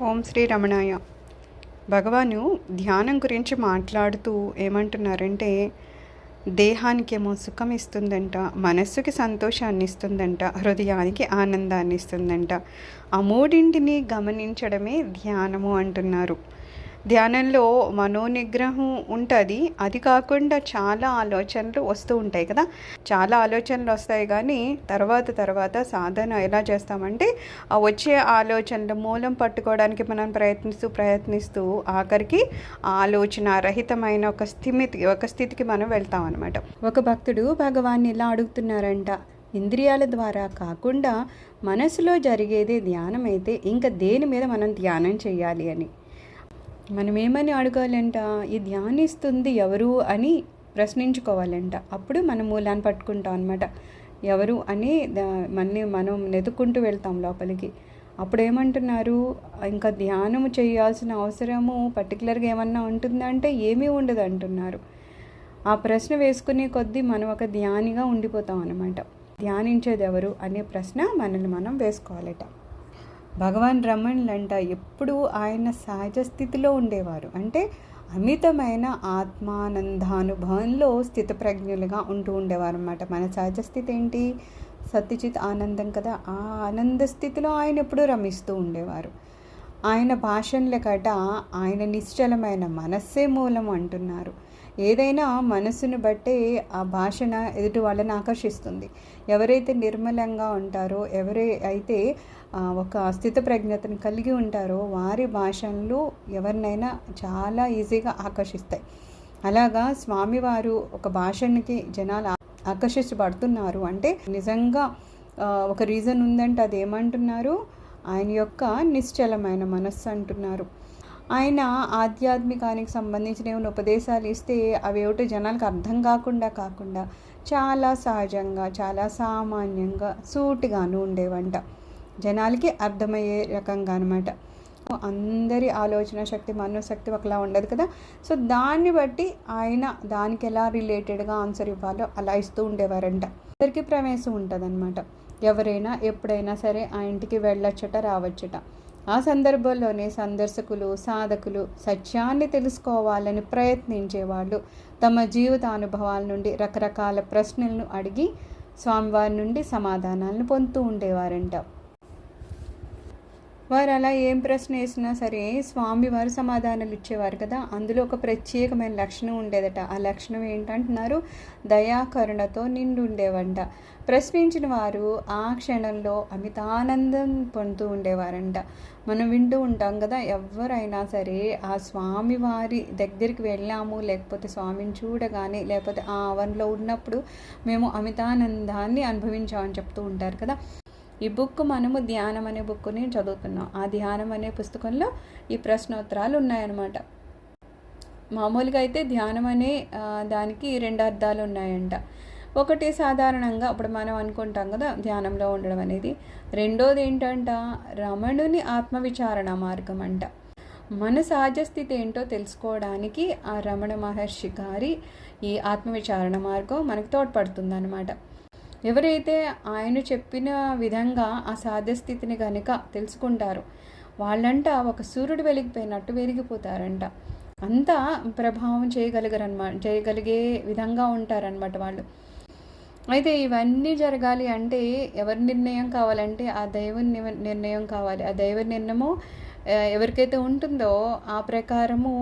ఓం శ్రీ రమణాయ. భగవాను ధ్యానం గురించి మాట్లాడుతూ ఏమంటున్నారంటే, దేహానికేమో సుఖం ఇస్తుందంట, మనస్సుకి సంతోషాన్ని ఇస్తుందంట, హృదయానికి ఆనందాన్ని ఇస్తుందంట. ఆ మూడింటిని గమనించడమే ధ్యానము అంటున్నారు. ధ్యానంలో మనోనిగ్రహం ఉంటుంది. అది కాకుండా చాలా ఆలోచనలు వస్తూ ఉంటాయి కదా. చాలా ఆలోచనలు వస్తాయి, కానీ తర్వాత సాధన ఎలా చేస్తామంటే, ఆ వచ్చే ఆలోచనల మూలం పట్టుకోవడానికి మనం ప్రయత్నిస్తూ ఆఖరికి ఆలోచన రహితమైన ఒక స్థితికి మనం వెళ్తాం అనమాట. ఒక భక్తుడు భగవాన్ని ఇలా అడుగుతున్నారంట, ఇంద్రియాల ద్వారా కాకుండా మనసులో జరిగేదే ధ్యానం అయితే ఇంకా దేని మీద మనం ధ్యానం చేయాలి అని. మనం ఏమని అడగాలంట, ఈ ధ్యానిస్తుంది ఎవరు అని ప్రశ్నించుకోవాలంట. అప్పుడు మనం మూలాన్ని పట్టుకుంటాం అనమాట. ఎవరు అని మనం వెతుక్కుంటూ వెళ్తాం లోపలికి. అప్పుడు ఏమంటున్నారు, ఇంకా ధ్యానము చేయాల్సిన అవసరము పర్టికులర్గా ఏమన్నా ఉంటుందంటే ఏమీ ఉండదు అంటున్నారు. ఆ ప్రశ్న వేసుకునే కొద్దీ మనం ఒక ధ్యానిగా ఉండిపోతాం అనమాట. ధ్యానించేది ఎవరు అనే ప్రశ్న మనల్ని మనం వేసుకోవాలట. భగవాన్ రమణులంట ఎప్పుడూ ఆయన సహజ స్థితిలో ఉండేవారు. అంటే అమితమైన ఆత్మానందానుభవంలో స్థితప్రజ్ఞులుగా ఉంటూ ఉండేవారు అన్నమాట. మన సహజ స్థితి ఏంటి? సత్యచిత్ ఆనందం కదా. ఆ ఆనంద స్థితిలో ఆయన ఎప్పుడూ రమిస్తూ ఉండేవారు. ఆయన భాషణలకట ఆయన నిశ్చలమైన మనస్సే మూలం అంటున్నారు. ఏదైనా మనసును బట్టే ఆ భాషణ ఎదుటి వాళ్ళని ఆకర్షిస్తుంది. ఎవరైతే నిర్మలంగా ఉంటారో, ఎవరైతే ఒక స్థితప్రజ్ఞతను కలిగి ఉంటారో వారి భాషలు ఎవరినైనా చాలా ఈజీగా ఆకర్షిస్తాయి. అలాగా స్వామివారు ఒక భాషణకి జనాలు ఆకర్షించబడుతున్నారు అంటే నిజంగా ఒక రీజన్ ఉందంటే అదేమంటున్నారు, ఆయన యొక్క నిశ్చలమైన మనస్సు అంటున్నారు. ఆయన ఆధ్యాత్మికానికి సంబంధించిన ఏమైనా ఉపదేశాలు ఇస్తే అవి ఏమిటో జనాలకు అర్థం కాకుండా చాలా సహజంగా, చాలా సామాన్యంగా, సూటిగాను ఉండేవంట. జనాలకి అర్థమయ్యే రకంగా అనమాట. అందరి ఆలోచన శక్తి, మనోశక్తి ఒకలా ఉండదు కదా. సో దాన్ని బట్టి ఆయన దానికి ఎలా రిలేటెడ్గా ఆన్సర్ ఇవ్వాలో అలా ఇస్తూ ఉండేవారంట. అందరికీ ప్రవేశం ఉంటుందన్నమాట. ఎవరైనా ఎప్పుడైనా సరే ఆ ఇంటికి వెళ్ళొచ్చట, రావచ్చట. ఆ సందర్భంలోనే సందర్శకులు, సాధకులు సత్యాన్ని తెలుసుకోవాలని ప్రయత్నించేవాళ్ళు తమ జీవితానుభవాల నుండి రకరకాల ప్రశ్నలను అడిగి స్వామివారి నుండి సమాధానాలను పొందుతూ ఉండేవారంట. వారు అలా ఏం ప్రశ్న వేసినా సరే స్వామివారు సమాధానాలు ఇచ్చేవారు కదా. అందులో ఒక ప్రత్యేకమైన లక్షణం ఉండేదట. ఆ లక్షణం ఏంటంటున్నారు, దయాకరుణతో నిండి ఉండేవంట. ప్రశ్నించిన వారు ఆ క్షణంలో అమితానందం పొందుతూ ఉండేవారంట. మనం వింటూ ఉంటాం కదా, ఎవరైనా సరే ఆ స్వామివారి దగ్గరికి వెళ్ళాము, లేకపోతే స్వామిని చూడగానే, లేకపోతే ఆ ఆవరణలో ఉన్నప్పుడు మేము అమితానందాన్ని అనుభవించామని చెప్తూ ఉంటారు కదా. ఈ బుక్ మనము ధ్యానం అనే బుక్ని చదువుతున్నాం. ఆ ధ్యానం అనే పుస్తకంలో ఈ ప్రశ్నోత్తరాలు ఉన్నాయన్నమాట. మామూలుగా అయితే ధ్యానం అనే దానికి 2 అర్థాలు ఉన్నాయంట. ఒకటి సాధారణంగా ఇప్పుడు మనం అనుకుంటాం కదా ధ్యానంలో ఉండడం అనేది. రెండోది ఏంటంట, రమణుని ఆత్మవిచారణ మార్గం అంట. మన సహజ స్థితి ఏంటో తెలుసుకోవడానికి ఆ రమణ మహర్షి గారి ఈ ఆత్మవిచారణ మార్గం మనకు తోడ్పడుతుంది అన్నమాట. ఎవరైతే ఆయన చెప్పిన విధంగా ఆ సాధ్యస్థితిని కనుక తెలుసుకుంటారో వాళ్ళంట ఒక సూర్యుడు వెలిగిపోయినట్టు వెలిగిపోతారంట. అంతా ప్రభావం చేయగలిగే విధంగా ఉంటారనమాట వాళ్ళు. అయితే ఇవన్నీ జరగాలి అంటే ఎవరి నిర్ణయం కావాలంటే ఆ దైవ నిర్ణయం కావాలి. ఆ దైవ నిర్ణయము ఎవరికైతే ఉంటుందో ఆ ప్రకారము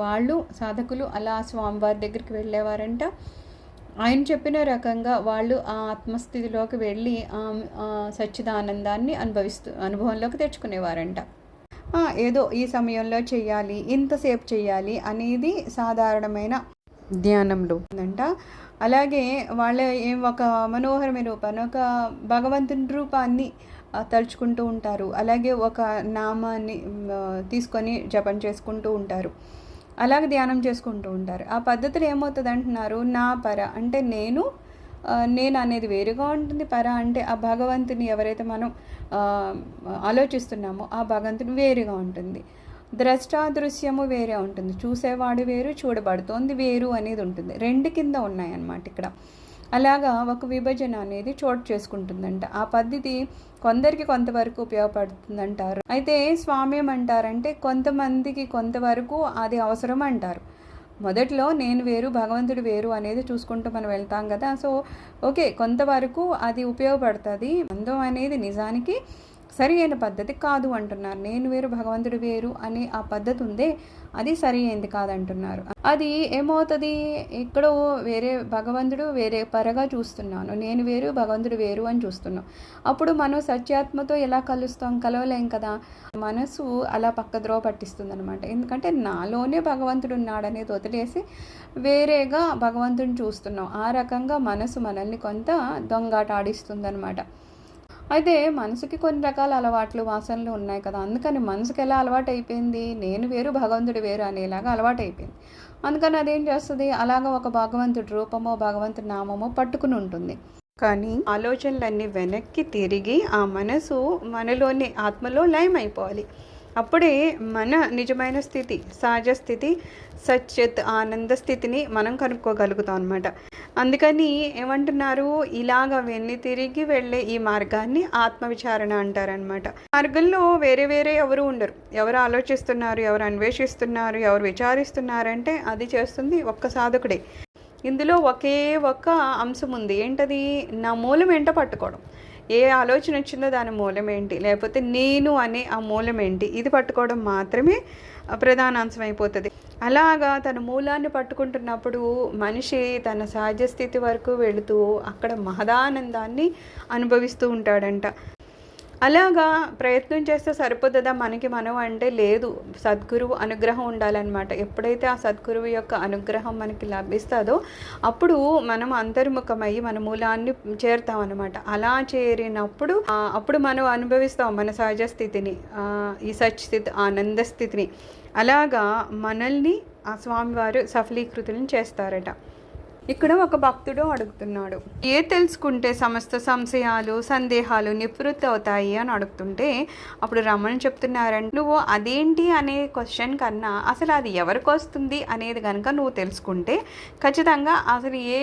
వాళ్ళు సాధకులు అలా స్వామివారి దగ్గరికి వెళ్ళేవారంట. ఆయన చెప్పిన రకంగా వాళ్ళు ఆ ఆత్మస్థితిలోకి వెళ్ళి సచ్చిదానందాన్ని అనుభవంలోకి తెచ్చుకునేవారంట. ఏదో ఈ సమయంలో చెయ్యాలి, ఇంతసేపు చెయ్యాలి అనేది సాధారణమైన ధ్యానంలో ఉందంట. అలాగే వాళ్ళ ఒక మనోహరమైన రూపాన్ని, ఒక భగవంతుని రూపాన్ని తలుచుకుంటూ ఉంటారు. అలాగే ఒక నామాన్ని తీసుకొని జపం చేసుకుంటూ ఉంటారు. అలాగే ధ్యానం చేసుకుంటూ ఉంటారు. ఆ పద్ధతిలో ఏమవుతుంది అంటున్నారు, నా పర అంటే నేను అనేది వేరుగా ఉంటుంది. పర అంటే ఆ భగవంతుని ఎవరైతే మనం ఆలోచిస్తున్నామో ఆ భగవంతుని వేరుగా ఉంటుంది. ద్రష్టాదృశ్యము వేరే ఉంటుంది. చూసేవాడు వేరు, చూడబడుతోంది వేరు అనేది ఉంటుంది. 2 కింద ఉన్నాయన్నమాట ఇక్కడ. అలాగా ఒక విభజన అనేది చోటు చేసుకుంటుందంట. ఆ పద్ధతి కొందరికి కొంతవరకు ఉపయోగపడుతుందంటారు. అయితే స్వామి ఏమంటారంటే కొంతమందికి కొంతవరకు అది అవసరం అంటారు. మొదట్లో నేను వేరు భగవంతుడు వేరు అనేది చూసుకుంటూ మనం వెళ్తాం కదా. సో ఓకే, కొంతవరకు అది ఉపయోగపడుతుంది. అందం అనేది నిజానికి సరి అయిన పద్ధతి కాదు అంటున్నారు. నేను వేరు భగవంతుడు వేరు అనే ఆ పద్ధతి ఉందే, అది సరి అయింది కాదంటున్నారు. అది ఏమవుతుంది, ఎక్కడో వేరే భగవంతుడు వేరే పరగా చూస్తున్నాను, నేను వేరు భగవంతుడు వేరు అని చూస్తున్నాం. అప్పుడు మనం సత్యాత్మతో ఎలా కలుస్తాం? కలవలేం కదా. మనసు అలా పక్కద్రోవ పట్టిస్తుంది అనమాట. ఎందుకంటే నాలోనే భగవంతుడు ఉన్నాడనేది వదిలేసి వేరేగా భగవంతుడిని చూస్తున్నాం. ఆ రకంగా మనసు మనల్ని కొంత దొంగాట ఆడిస్తుంది అనమాట. అయితే మనసుకి కొన్ని రకాల అలవాట్లు వాసనలు ఉన్నాయి కదా. అందుకని మనసుకి ఎలా అలవాటు అయిపోయింది, నేను వేరు భగవంతుడు వేరు అనేలాగా అలవాటు అయిపోయింది. అందుకని అదేం చేస్తుంది, అలాగా ఒక భగవంతుడి రూపమో భగవంతుడి నామమో పట్టుకుని ఉంటుంది. కానీ ఆలోచనలన్నీ వెనక్కి తిరిగి ఆ మనసు మనలోని ఆత్మలో లయం అయిపోవాలి. అప్పుడే మన నిజమైన స్థితి, సహజ స్థితి, సచ్చిత్ ఆనంద స్థితిని మనం కనుక్కోగలుగుతాం అనమాట. అందుకని ఏమంటున్నారు, ఇలాగ వెన్ని తిరిగి వెళ్ళే ఈ మార్గాన్ని ఆత్మవిచారణ అంటారనమాట. మార్గంలో వేరే వేరే ఎవరు ఉండరు. ఎవరు ఆలోచిస్తున్నారు, ఎవరు అన్వేషిస్తున్నారు, ఎవరు విచారిస్తున్నారంటే అది చేస్తుంది ఒక్క సాధకుడే. ఇందులో ఒకే ఒక్క అంశం ఉంది. ఏంటది? నా మూలం ఏంటో పట్టుకోవడం. ఏ ఆలోచన వచ్చిందో దాని మూలం ఏంటి, లేకపోతే నేను అనే ఆ మూలం ఏంటి, ఇది పట్టుకోవడం మాత్రమే ప్రధాన అంశం అయిపోతుంది. అలాగా తన మూలాన్ని పట్టుకుంటున్నప్పుడు మనిషి తన సహజ స్థితి వరకు వెళుతూ అక్కడ మహదానందాన్ని అనుభవిస్తూ ఉంటాడంట. అలాగా ప్రయత్నం చేస్తే సరిపోతుందా మనకి మనం అంటే? లేదు, సద్గురువు అనుగ్రహం ఉండాలన్నమాట. ఎప్పుడైతే ఆ సద్గురువు యొక్క అనుగ్రహం మనకి లభిస్తుందో అప్పుడు మనం అంతర్ముఖమయ్యి మన మూలాన్ని చేరుతామన్నమాట. అలా చేరినప్పుడు అప్పుడు మనం అనుభవిస్తాం మన సహజ స్థితిని, ఈ సచ్చిత్ ఆనంద స్థితిని. అలాగా మనల్ని ఆ స్వామివారు సఫలీకృతులను చేస్తారట. ఇక్కడ ఒక భక్తుడు అడుగుతున్నాడు, ఏ తెలుసుకుంటే సమస్త సంశయాలు సందేహాలు నివృత్తి అవుతాయి అని అడుగుతుంటే అప్పుడు రమణ చెప్తున్నారంటే, నువ్వు అదేంటి అనే క్వశ్చన్ కన్నా అసలు అది ఎవరికి వస్తుంది అనేది కనుక నువ్వు తెలుసుకుంటే ఖచ్చితంగా అసలు ఏ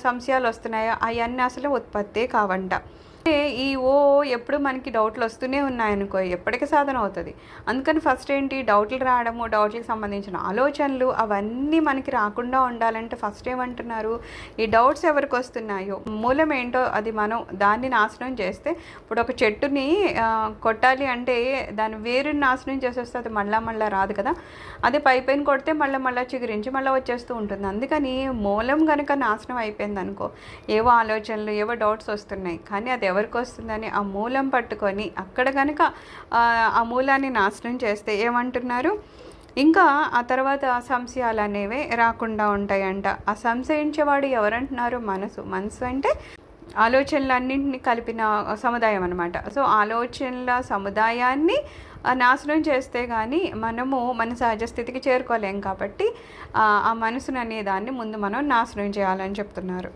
సంశయాలు వస్తున్నాయో అవన్నీ అసలు ఉత్పత్తే కావంట. ఈ ఎప్పుడు మనకి డౌట్లు వస్తూనే ఉన్నాయనుకో, ఎప్పటికీ సాధన అవుతుంది. అందుకని ఫస్ట్ ఏంటి, డౌట్లు రావడము, డౌట్లకు సంబంధించిన ఆలోచనలు అవన్నీ మనకి రాకుండా ఉండాలంటే ఫస్ట్ ఏమంటున్నారు, ఈ డౌట్స్ ఎవరికి వస్తున్నాయో మూలం ఏంటో అది మనం దాన్ని నాశనం చేస్తే, ఇప్పుడు ఒక చెట్టుని కొట్టాలి అంటే దాని వేరుని నాశనం చేసేస్తే అది మళ్ళా రాదు కదా. అదే పైపైన కొడితే మళ్ళీ చిగురించి మళ్ళీ వచ్చేస్తూ ఉంటుంది. అందుకని మూలం కనుక నాశనం అయిపోయింది అనుకో, ఏవో ఆలోచనలు ఏవో డౌట్స్ వస్తున్నాయి, కానీ అది ఎవరికి వస్తుందని ఆ మూలం పట్టుకొని అక్కడ కనుక ఆ మూలాన్ని నాశనం చేస్తే ఏమంటున్నారు, ఇంకా ఆ తర్వాత సంశయాలు అనేవి రాకుండా ఉంటాయంట. ఆ సంశయించేవాడు ఎవరంటున్నారు, మనసు అంటే ఆలోచనలన్నింటినీ కలిపిన సముదాయం అనమాట. సో ఆలోచనల సముదాయాన్ని నాశనం చేస్తే కానీ మనము మన సహజ స్థితికి చేరుకోలేం. కాబట్టి ఆ మనసును అనే దాన్ని ముందు మనం నాశనం చేయాలని చెప్తున్నారు.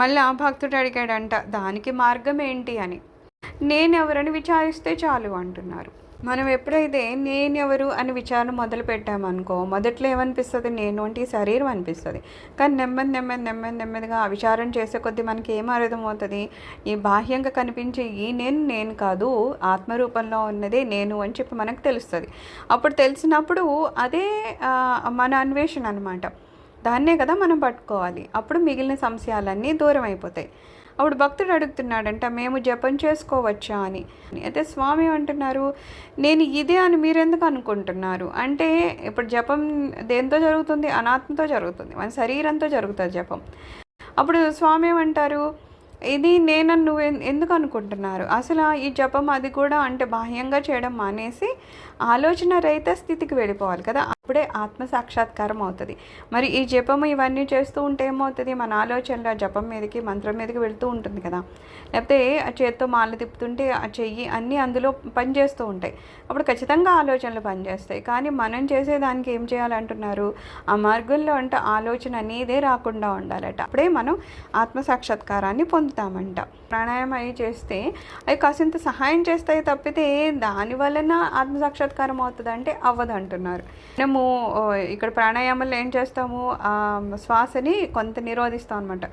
మళ్ళీ భక్తుడు అడిగాడంట, దానికి మార్గం ఏంటి అని. నేనెవరని విచారిస్తే చాలు అంటున్నారు. మనం ఎప్పుడైతే నేనెవరు అని విచారణ మొదలు పెట్టామనుకో, మొదట్లో ఏమనిపిస్తుంది, నేను అంటే ఈ శరీరం అనిపిస్తుంది. కానీ నెమ్మదిగా ఆ విచారణ చేసే కొద్దీ మనకి ఏం అర్థమవుతుంది, ఈ బాహ్యంగా కనిపించే ఈ నేను కాదు, ఆత్మరూపంలో ఉన్నదే నేను అని చెప్పి మనకు తెలుస్తుంది. అప్పుడు తెలిసినప్పుడు అదే మన అన్వేషణ అనమాట. దాన్నే కదా మనం పట్టుకోవాలి. అప్పుడు మిగిలిన సంశయాలన్నీ దూరం అయిపోతాయి. అప్పుడు భక్తుడు అడుగుతున్నాడంట, మేము జపం చేసుకోవచ్చా అని. అయితే స్వామి అంటున్నారు, నేను ఇదే అని మీరెందుకు అనుకుంటున్నారు అంటే, ఇప్పుడు జపం దేంతో జరుగుతుంది, అనాత్మతో జరుగుతుంది, మన శరీరంతో జరుగుతుంది జపం. అప్పుడు స్వామి ఏమంటారు, ఇది నేనని నువ్వు ఎందుకు అనుకుంటున్నారు, అసలు ఈ జపం అది కూడా అంటే బాహ్యంగా చేయడం మానేసి ఆలోచన రహిత స్థితికి వెళ్ళిపోవాలి కదా, అప్పుడే ఆత్మ సాక్షాత్కారం అవుతుంది. మరి ఈ జపం ఇవన్నీ చేస్తూ ఉంటే ఏమవుతుంది, మన ఆలోచనలు జపం మీదకి మంత్రం మీదకి వెళ్తూ ఉంటుంది కదా. లేకపోతే ఆ చేత్తో మాల తిప్పుతుంటే ఆ చెయ్యి అన్నీ అందులో పనిచేస్తూ ఉంటాయి. అప్పుడు ఖచ్చితంగా ఆలోచనలు పనిచేస్తాయి. కానీ మనం చేసేదానికి ఏం చేయాలంటున్నారు, ఆ మార్గంలో అంటే ఆలోచన అనేదే రాకుండా ఉండాలట. అప్పుడే మనం ఆత్మ సాక్షాత్కారాన్ని పొందుతామంట. ప్రాణాయామం అవి చేస్తే అవి కాసింత సహాయం చేస్తాయి తప్పితే దాని వలన ఆత్మ సాక్షాత్కారం అవుతుంది అంటే అవ్వదు అంటున్నారు. మనము మనము ఇక్కడ ప్రాణాయామంలో ఏం చేస్తాము, శ్వాసని కొంత నిరోధిస్తాం అనమాట.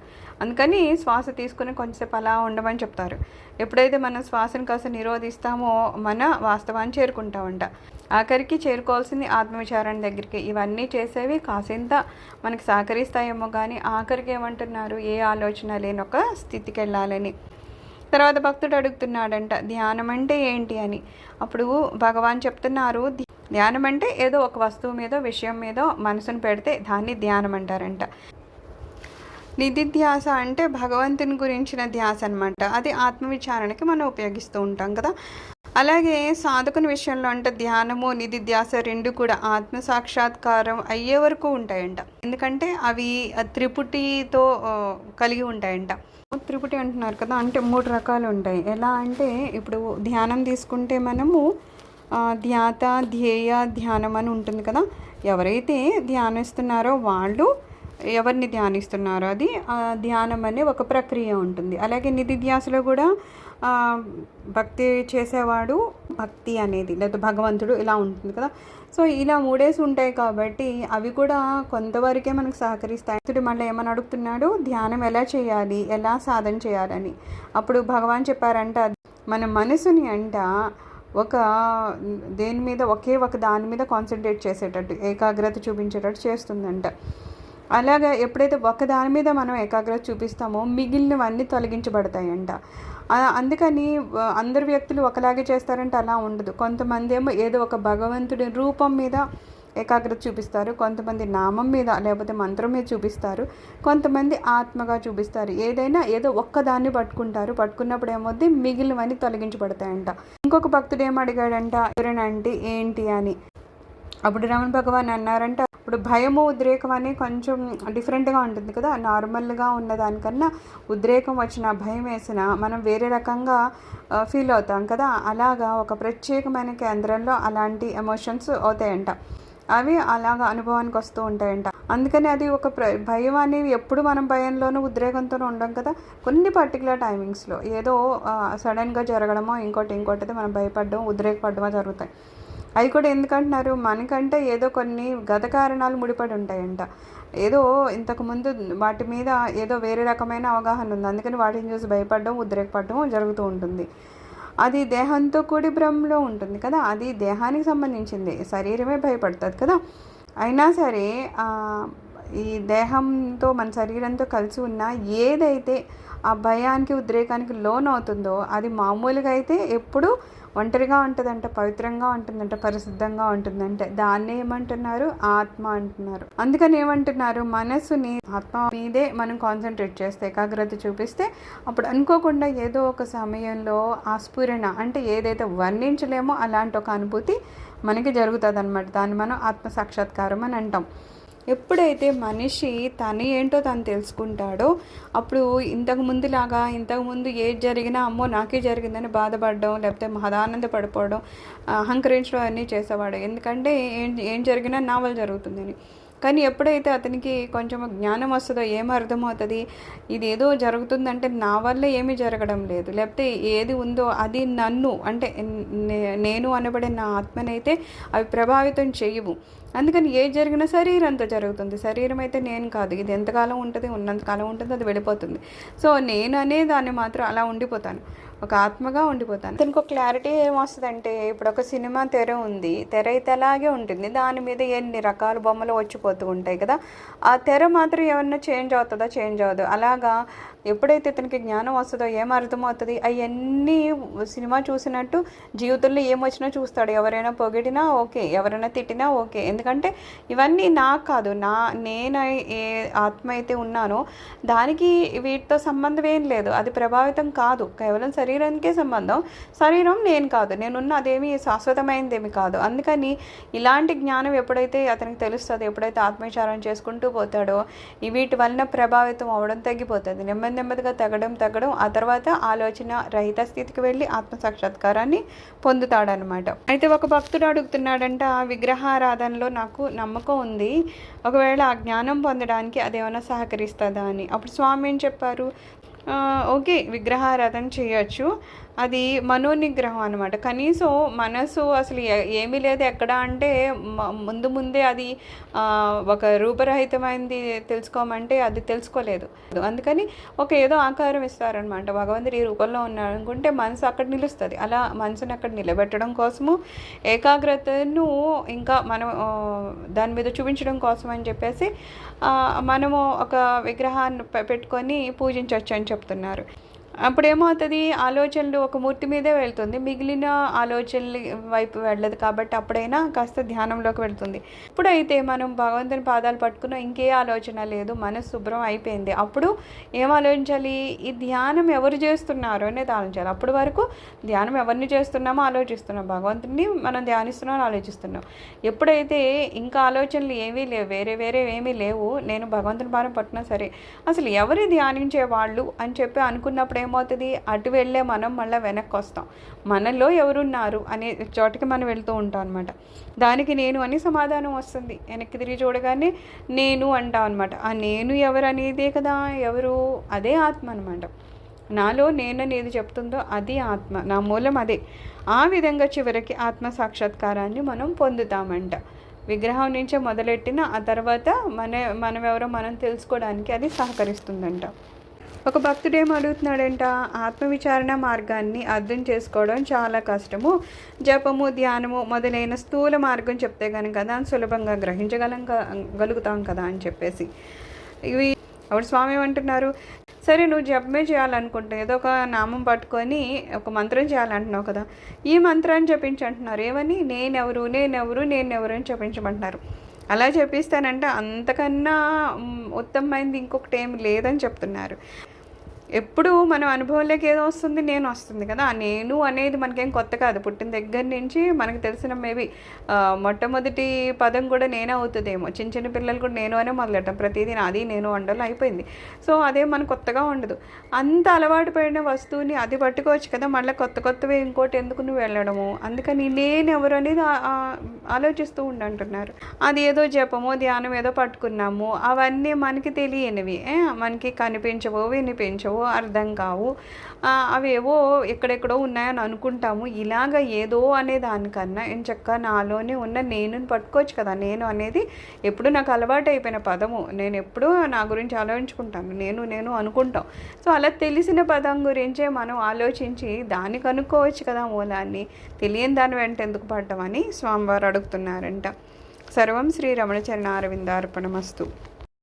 అందుకని శ్వాస తీసుకుని కొంచెంసేపు అలా ఉండమని చెప్తారు. ఎప్పుడైతే మనం శ్వాసను కాస్త నిరోధిస్తామో మన వాస్తవాన్ని చేరుకుంటామంట. ఆఖరికి చేరుకోవాల్సింది ఆత్మవిచారణ దగ్గరికి. ఇవన్నీ చేసేవి కాసింత మనకి సహకరిస్తాయేమో కానీ ఆఖరికి ఏమంటున్నారు, ఏ ఆలోచన లేని ఒక స్థితికి వెళ్ళాలని. తర్వాత భక్తుడు అడుగుతున్నాడంట, ధ్యానం అంటే ఏంటి అని. అప్పుడు భగవాన్ చెప్తున్నారు, ధ్యానం అంటే ఏదో ఒక వస్తువు మీద విషయం మీద మనసును పెడితే దాన్ని ధ్యానం అంటారంట. నిధిధ్యాస అంటే భగవంతుని గురించిన ధ్యాస అనమాట. అది ఆత్మవిచారణకి మనం ఉపయోగిస్తూ ఉంటాం కదా. అలాగే సాధకుని విషయంలో అంటే ధ్యానము నిధిధ్యాస రెండు కూడా ఆత్మ సాక్షాత్కారం అయ్యే వరకు ఉంటాయంట. ఎందుకంటే అవి త్రిపుటితో కలిగి ఉంటాయంట. త్రిపుటి అంటున్నారు కదా, అంటే 3 రకాలు ఉంటాయి. ఎలా అంటే ఇప్పుడు ధ్యానం తీసుకుంటే మనము ధ్యాత ధ్యేయ ధ్యానం అని ఉంటుంది కదా. ఎవరైతే ధ్యానిస్తున్నారో వాళ్ళు ఎవరిని ధ్యానిస్తున్నారో అది ధ్యానం అనే ఒక ప్రక్రియ ఉంటుంది. అలాగే నిధిధ్యాసలో కూడా భక్తి చేసేవాడు భక్తి అనేది లేదా భగవంతుడు ఇలా ఉంటుంది కదా. సో ఇలా 3 ఉంటాయి కాబట్టి అవి కూడా కొంతవరకే మనకు సహకరిస్తాయి. మళ్ళీ ఏమని అడుగుతున్నాడు, ధ్యానం ఎలా చేయాలి, ఎలా సాధన చేయాలని. అప్పుడు భగవాన్ చెప్పారంట, మన మనసుని అంట ఒక దేని మీద ఒకే ఒక దాని మీద కాన్సన్ట్రేట్ చేసేటట్టు ఏకాగ్రత చూపించేటట్టు చేస్తుందంట. అలాగా ఎప్పుడైతే ఒక దాని మీద మనం ఏకాగ్రత చూపిస్తామో మిగిలినవన్నీ తొలగించబడతాయంట. అందుకని అందరు వ్యక్తులు ఒకలాగే చేస్తారంటే అలా ఉండదు. కొంతమంది ఏమో ఏదో ఒక భగవంతుడి రూపం మీద ఏకాగ్రత చూపిస్తారు, కొంతమంది నామం మీద లేకపోతే మంత్రం మీద చూపిస్తారు, కొంతమంది ఆత్మగా చూపిస్తారు. ఏదైనా ఏదో ఒక్కదాన్ని పట్టుకుంటారు. పట్టుకున్నప్పుడు ఏమవుద్ది, మిగిలినవన్నీ తొలగించబడతాయంట. ఇంకొక భక్తుడు ఏం అడిగాడంట, ఎవరైనా ఏంటి అని. అప్పుడు రమణ భగవాన్ అన్నారంట, ఇప్పుడు భయము ఉద్రేకం అని కొంచెం డిఫరెంట్గా ఉంటుంది కదా. నార్మల్గా ఉన్నదానికన్నా ఉద్రేకం వచ్చిన భయం వేసిన మనం వేరే రకంగా ఫీల్ అవుతాం కదా. అలాగా ఒక ప్రత్యేకమైన కేంద్రంలో అలాంటి ఎమోషన్స్ అవుతాయంట. అవి అలాగా అనుభవానికి వస్తూ ఉంటాయంట. అందుకని అది ఒక భయం అనేవి ఎప్పుడు మనం భయంలోనూ ఉద్రేకంతోనూ ఉండం కదా. కొన్ని పర్టికులర్ టైమింగ్స్లో ఏదో సడన్గా జరగడమో ఇంకోటి మనం భయపడడం ఉద్రేకపడమో జరుగుతాయి. అవి కూడా ఎందుకంటున్నారు, మనకంటే ఏదో కొన్ని గత కారణాలు ముడిపడి ఉంటాయంట. ఏదో ఇంతకుముందు వాటి మీద ఏదో వేరే రకమైన అవగాహన ఉంది, అందుకని వాటిని చూసి భయపడడం ఉద్రేకపడడం జరుగుతూ ఉంటుంది. అది దేహంతో కూడి భ్రమలో ఉంటుంది కదా. అది దేహానికి సంబంధించింది, శరీరమే భయపడుతుంది కదా. అయినా సరే ఈ దేహంతో మన శరీరంతో కలిసి ఉన్న ఏదైతే ఆ భయానికి ఉద్రేకానికి లోన్ అవుతుందో అది మామూలుగా అయితే ఎప్పుడు ఒంటరిగా ఉంటుందంట, పవిత్రంగా ఉంటుందంట, పరిశుద్ధంగా ఉంటుందంటే దాన్ని ఏమంటున్నారు, ఆత్మ అంటున్నారు. అందుకని ఏమంటున్నారు, మనసుని ఆత్మ మీదే మనం కాన్సన్ట్రేట్ చేస్తే ఏకాగ్రత చూపిస్తే అప్పుడు అనుకోకుండా ఏదో ఒక సమయంలో ఆ స్ఫురణ అంటే ఏదైతే వర్ణించలేమో అలాంటి ఒక అనుభూతి మనకి జరుగుతుంది అనమాట. దాన్ని మనం ఆత్మ సాక్షాత్కారం అని అంటాం. ఎప్పుడైతే మనిషి తను ఏంటో తను తెలుసుకుంటాడో అప్పుడు ఇంతకుముందు ఏది జరిగినా అమ్మో నాకే జరిగిందని బాధపడడం లేకపోతే మహదానంద పడిపోవడం అహంకరించడం అన్నీ చేసేవాడు. ఎందుకంటే ఏం జరిగినా నా వల్ల జరుగుతుందని. కానీ ఎప్పుడైతే అతనికి కొంచెం జ్ఞానం వస్తుందో ఏమర్థమవుతుంది, ఇది ఏదో జరుగుతుందంటే నా వల్ల ఏమీ జరగడం లేదు, లేకపోతే ఏది ఉందో అది నన్ను అంటే నేను అనబడే నా ఆత్మనైతే అవి ప్రభావితం చేయవు. అందుకని ఏది జరిగినా శరీరంతో జరుగుతుంది. శరీరం అయితే నేను కాదు, ఇది ఎంతకాలం ఉంటుంది, ఉన్నంతకాలం ఉంటుంది, అది వెళ్ళిపోతుంది. సో నేను అనే దాన్ని మాత్రం అలా ఉండిపోతాను, ఒక ఆత్మగా ఉండిపోతాను. దానికి ఒక క్లారిటీ ఏమొస్తుందంటే, ఇప్పుడు ఒక సినిమా తెర ఉంది, తెర అయితే అలాగే ఉంటుంది, దాని మీద ఎన్ని రకాల బొమ్మలు వచ్చిపోతూ ఉంటాయి కదా. ఆ తెర మాత్రం ఏమన్నా చేంజ్ అవుతుందా, చేంజ్ అవ్వదు. అలాగా ఎప్పుడైతే ఇతనికి జ్ఞానం వస్తుందో ఏం అర్థమవుతుంది, అవన్నీ సినిమా చూసినట్టు జీవితంలో ఏమొచ్చినా చూస్తాడు. ఎవరైనా పొగిడినా ఓకే, ఎవరైనా తిట్టినా ఓకే. ఎందుకంటే ఇవన్నీ నాకు కాదు, నేను ఏ ఆత్మ అయితే ఉన్నానో దానికి వీటితో సంబంధం ఏం లేదు, అది ప్రభావితం కాదు, కేవలం శరీరానికే సంబంధం. శరీరం నేను కాదు, నేనున్న అదేమి శాశ్వతమైనదేమి కాదు. అందుకని ఇలాంటి జ్ఞానం ఎప్పుడైతే అతనికి తెలుస్తుందో, ఎప్పుడైతే ఆత్మవిచారం చేసుకుంటూ పోతాడో వీటి వలన ప్రభావితం అవ్వడం తగ్గిపోతుంది. నెమ్మదిగా తగ్గడం ఆ తర్వాత ఆలోచన రహిత స్థితికి వెళ్ళి ఆత్మసాక్షాత్కారాన్ని పొందుతాడనమాట. అయితే ఒక భక్తుడు అడుగుతున్నాడంట, విగ్రహారాధనలో నాకు నమ్మకం ఉంది, ఒకవేళ ఆ జ్ఞానం పొందడానికి అదేమైనా సహకరిస్తుందా అని. అప్పుడు స్వామి ఏం చెప్పారు, ఓకే విగ్రహారాధన చేయొచ్చు, అది మనోనిగ్రహం అనమాట. కనీసం మనసు అసలు ఏమీ లేదు ఎక్కడ అంటే ముందు ముందే అది ఒక రూపరహితమైనది తెలుసుకోమంటే అది తెలుసుకోలేదు. అందుకని ఒక ఏదో ఆకారం ఇస్తారనమాట. భగవంతుడు ఈ రూపంలో ఉన్నాడు అనుకుంటే మనసు అక్కడ నిలుస్తుంది. అలా మనసుని అక్కడ నిలబెట్టడం కోసము, ఏకాగ్రతను ఇంకా మనం దాని మీద చూపించడం కోసం అని చెప్పేసి మనము ఒక విగ్రహాన్ని పెట్టుకొని పూజించవచ్చు అని చెప్తున్నారు. అప్పుడేమవుతుంది, ఆలోచనలు ఒక మూర్తి మీదే వెళ్తుంది, మిగిలిన ఆలోచనల వైపు వెళ్ళదు. కాబట్టి అప్పుడైనా కాస్త ధ్యానంలోకి వెళ్తుంది. ఇప్పుడైతే మనం భగవంతుని పాదాలు పట్టుకున్న ఇంకే ఆలోచన లేదు, మనసు శుభ్రం అయిపోయింది. అప్పుడు ఏం ఆలోచించాలి, ఈ ధ్యానం ఎవరు చేస్తున్నారు అనేది ఆలోచించాలి. అప్పటి వరకు ధ్యానం ఎవరిని చేస్తున్నామో ఆలోచిస్తున్నాం, భగవంతుని మనం ధ్యానిస్తున్నాం ఆలోచిస్తున్నాం. ఎప్పుడైతే ఇంకా ఆలోచనలు ఏమీ లేవు, వేరే ఏమీ లేవు, నేను భగవంతుని పాదం పట్టినా సరే అసలు ఎవరు ధ్యానించే వాళ్ళు అని చెప్పి అనుకున్నప్పుడు ఏమవుతుంది, అటు వెళ్ళే మనం మళ్ళీ వెనక్కి వస్తాం. మనలో ఎవరున్నారు అనే చోటికి మనం వెళ్తూ ఉంటాం అనమాట. దానికి నేను అని సమాధానం వస్తుంది. వెనక్కి తిరిగి చూడగానే నేను అంటాం అనమాట. ఆ నేను ఎవరు అనేదే కదా, ఎవరు అదే ఆత్మ అనమాట. నాలో నేను అనేది చెప్తుందో అది ఆత్మ, నా మూలం అదే. ఆ విధంగా చివరికి ఆత్మ సాక్షాత్కారాన్ని మనం పొందుతామంట. విగ్రహం నుంచే మొదలెట్టిన ఆ తర్వాత మనం ఎవరో మనం తెలుసుకోవడానికి అది సహకరిస్తుందంట. ఒక భక్తుడు ఏం అడుగుతున్నాడంట, ఆత్మవిచారణ మార్గాన్ని అర్థం చేసుకోవడం చాలా కష్టము, జపము ధ్యానము మొదలైన స్థూల మార్గం చెప్తే కనుక దాన్ని సులభంగా గలుగుతాం కదా అని చెప్పేసి. ఇవి అప్పుడు స్వామి ఏమంటున్నారు, సరే నువ్వు జపమే చేయాలనుకుంటే ఏదో ఒక నామం పట్టుకొని ఒక మంత్రం చేయాలంటున్నావు కదా, ఈ మంత్రాన్ని చెప్పించంటున్నారు. ఏమని, నేనెవరు అని చెప్పించమంటున్నారు. అలా చెప్పిస్తానంటే అంతకన్నా ఉత్తమమైనది ఇంకొకటి ఏమి లేదని చెప్తున్నారు. ఎప్పుడు మనం అనుభవంలోకి ఏదో వస్తుంది, నేను వస్తుంది కదా. ఆ నేను అనేది మనకేం కొత్త కాదు, పుట్టిన దగ్గర నుంచి మనకు తెలిసిన మేబీ మొట్టమొదటి పదం కూడా నేనే అవుతుందేమో. చిన్న పిల్లలు కూడా నేను అనే మొదలెట్టం, ప్రతిదీ నాది నేను వండలు అయిపోయింది. సో అదే మనకు కొత్తగా ఉండదు. అంత అలవాటు పడిన వస్తువుని అది పట్టుకోవచ్చు కదా, మళ్ళీ కొత్తవి ఇంకోటి ఎందుకు నువ్వు వెళ్ళడము. అందుకని నేను ఎవరు అనేది ఆలోచిస్తూ ఉండంటున్నారు. అది ఏదో జపమో ధ్యానం ఏదో పట్టుకున్నాము, అవన్నీ మనకి తెలియనివి, మనకి కనిపించవో వినిపించవో అర్థం కావు, అవేవో ఎక్కడెక్కడో ఉన్నాయని అనుకుంటాము. ఇలాగ ఏదో అనే దానికన్నా ఎంచక్క నాలోనే ఉన్న నేను పట్టుకోవచ్చు కదా. నేను అనేది ఎప్పుడు నాకు అలవాటు అయిపోయిన పదము, నేను ఎప్పుడూ నా గురించి ఆలోచించుకుంటాను, నేను అనుకుంటాం. సో అలా తెలిసిన పదం గురించే మనం ఆలోచించి దాన్ని కనుక్కోవచ్చు కదా మూలాన్ని. తెలియని దాని వెంట ఎందుకు పడ్డామని స్వామివారు అడుగుతున్నారంట. సర్వం శ్రీ రమణ చరణారవిందార్పణమస్తు.